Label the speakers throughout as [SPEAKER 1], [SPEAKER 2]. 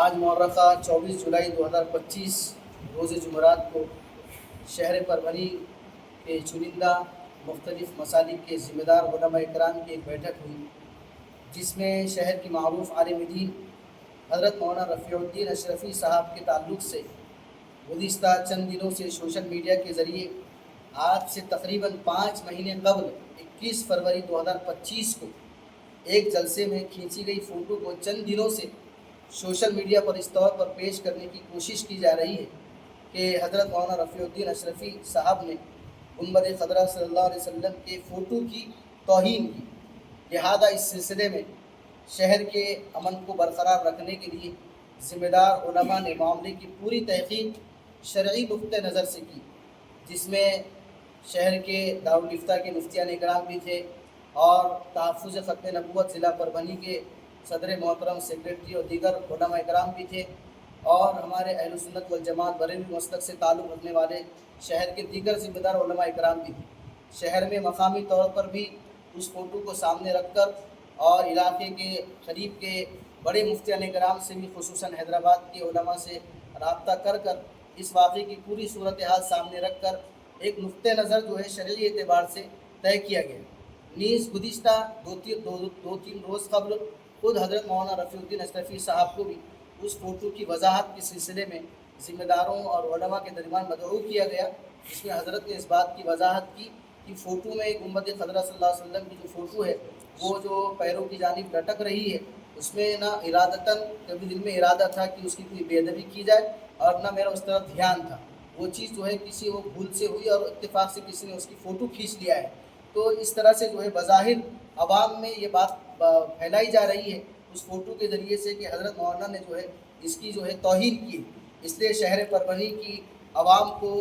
[SPEAKER 1] آج مورخہ 24 جولائی 2025 روز جمعرات کو شہر پربھنی کے چنندہ مختلف مسالک کے ذمہ دار علماء اکرام کی ایک بیٹھک ہوئی، جس میں شہر کی معروف عالم دین حضرت مولانا رفیع الدین اشرفی صاحب کے تعلق سے گزشتہ چند دنوں سے سوشل میڈیا کے ذریعے آج سے تقریباً 5 مہینے قبل 21 فروری 2025 کو ایک جلسے میں کھینچی گئی فوٹو کو چند دنوں سے سوشل میڈیا پر اس طور پر پیش کرنے کی کوشش کی جا رہی ہے کہ حضرت مولانا رفیع الدین اشرفی صاحب نے گنبد خضرا صلی اللہ علیہ وسلم کے فوٹو کی توہین کی، لہذا اس سلسلے میں شہر کے امن کو برقرار رکھنے کے لیے ذمہ دار علماء نے معاملے کی پوری تحقیق شرعی نقطۂ نظر سے کی، جس میں شہر کے دارالفتہ کے مفتیان اکرام بھی تھے اور تحفظ ختم نبوت ضلع پربھنی کے صدر محترم سیکریٹری اور دیگر علماء اکرام بھی تھے، اور ہمارے اہل سنت والجماعت بریلوی مسلک سے تعلق رکھنے والے شہر کے دیگر ذمہ دار علماء اکرام بھی تھے۔ شہر میں مقامی طور پر بھی اس فوٹو کو سامنے رکھ کر اور علاقے کے قریب کے بڑے مفتیان اکرام سے بھی خصوصاً حیدرآباد کے علماء سے رابطہ کر اس واقعے کی پوری صورتحال سامنے رکھ کر ایک نقطۂ نظر جو ہے شرعی اعتبار سے طے کیا گیا۔ نیز گزشتہ دو تین روز قبل خود حضرت مولانا رفیع الدین اشرفی صاحب کو بھی اس فوٹو کی وضاحت کے سلسلے میں ذمہ داروں اور علماء کے درمیان مدعو کیا گیا، جس میں حضرت نے اس بات کی وضاحت کی کہ فوٹو میں گنبد خضرا صلی اللہ علیہ وسلم کی جو فوٹو ہے وہ جو پیروں کی جانب لٹک رہی ہے، اس میں نہ ارادتاً کبھی دل میں ارادہ تھا کہ اس کی کوئی بے ادبی کی جائے اور نہ میرا اس طرف دھیان تھا۔ وہ چیز جو ہے کسی وہ بھول سے ہوئی اور اتفاق سے کسی نے اس کی فوٹو کھینچ لیا ہے۔ تو اس طرح سے جو ہے بظاہر عوام میں یہ بات پھیلائی جا رہی ہے اس فوٹو کے ذریعے سے کہ حضرت مولانا نے جو ہے اس کی جو ہے توہین کی۔ اس لیے شہر پربھنی کی عوام کو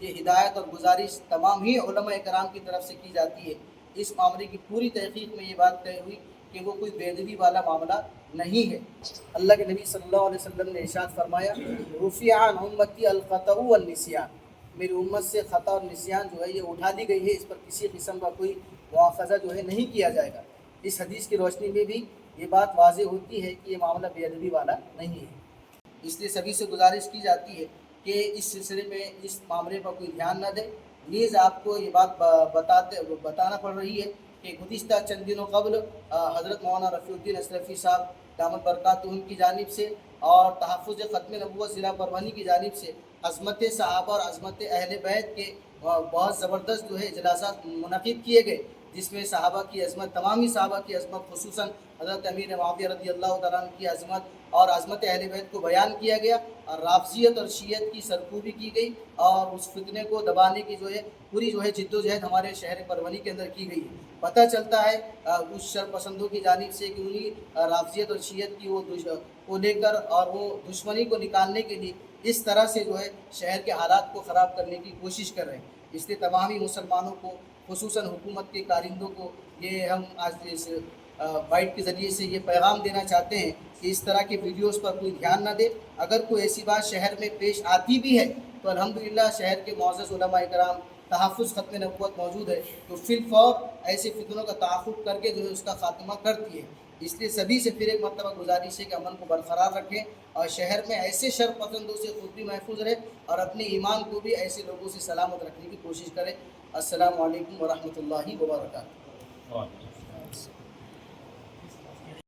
[SPEAKER 1] یہ ہدایت اور گزارش تمام ہی علماء اکرام کی طرف سے کی جاتی ہے، اس معاملے کی پوری تحقیق میں یہ بات طے ہوئی کہ وہ کوئی بے ادبی والا معاملہ نہیں ہے۔ اللہ کے نبی صلی اللہ علیہ وسلم نے ارشاد فرمایا، رفع عن امتی الخطأ والنسیان، میری امت سے خطا اور نسیان جو ہے یہ اٹھا دی گئی ہے، اس پر کسی قسم کا کوئی مواخذہ جو ہے نہیں کیا جائے گا۔ اس حدیث کی روشنی میں بھی یہ بات واضح ہوتی ہے کہ یہ معاملہ بے ادبی والا نہیں ہے۔ اس لیے سبھی سے گزارش کی جاتی ہے کہ اس سلسلے میں اس معاملے پر کوئی دھیان نہ دے۔ نیز آپ کو یہ بات بتانا پڑ رہی ہے کہ گزشتہ چند دنوں قبل حضرت مولانا رفیع الدین اشرفی صاحب دامت برکاتہم کی جانب سے اور تحفظ ختم نبوت ضلع پربھنی کی جانب سے عظمت صحابہ اور عظمت اہل بیت کے بہت زبردست جو ہے اجلاسات منعقد کیے گئے، جس میں صحابہ کی عظمت، تمامی صحابہ کی عظمت، خصوصاً حضرت امیر معاویہ رضی اللہ تعالیٰ عنہ کی عظمت اور عظمت اہل بیت کو بیان کیا گیا، اور رافضیت اور شیعت کی سرکوبی کی گئی اور اس فتنے کو دبانے کی جو ہے پوری جو ہے جد و جہد ہمارے شہر پربھنی کے اندر کی گئی ہے۔ پتہ چلتا ہے کچھ شر پسندوں کی جانب سے کہ انہی رافضیت اور شیعت کی وہ لے کر اور وہ دشمنی کو نکالنے کے لیے اس طرح سے جو ہے شہر کے حالات کو خراب کرنے کی کوشش کر رہے ہیں۔ اس لیے تمامی مسلمانوں کو، خصوصاً حکومت کے کارندوں کو، یہ ہم آج اس بائٹ کے ذریعے سے یہ پیغام دینا چاہتے ہیں کہ اس طرح کے ویڈیوز پر کوئی دھیان نہ دے۔ اگر کوئی ایسی بات شہر میں پیش آتی بھی ہے تو الحمدللہ شہر کے معزز علماء اکرام، تحفظ ختم نبوت موجود ہے تو فی الفور ایسے فتنوں کا تعاقب کر کے جو ہے اس کا خاتمہ کرتی ہے۔ اس لیے سبھی سے پھر ایک مرتبہ گزارش ہے کہ امن کو برقرار رکھیں اور شہر میں ایسے شر پسندوں سے خود بھی محفوظ رہے اور اپنے ایمان کو بھی ایسے لوگوں سے سلامت رکھنے کی کوشش کریں۔ السلام علیکم ورحمۃ اللہ وبرکاتہ۔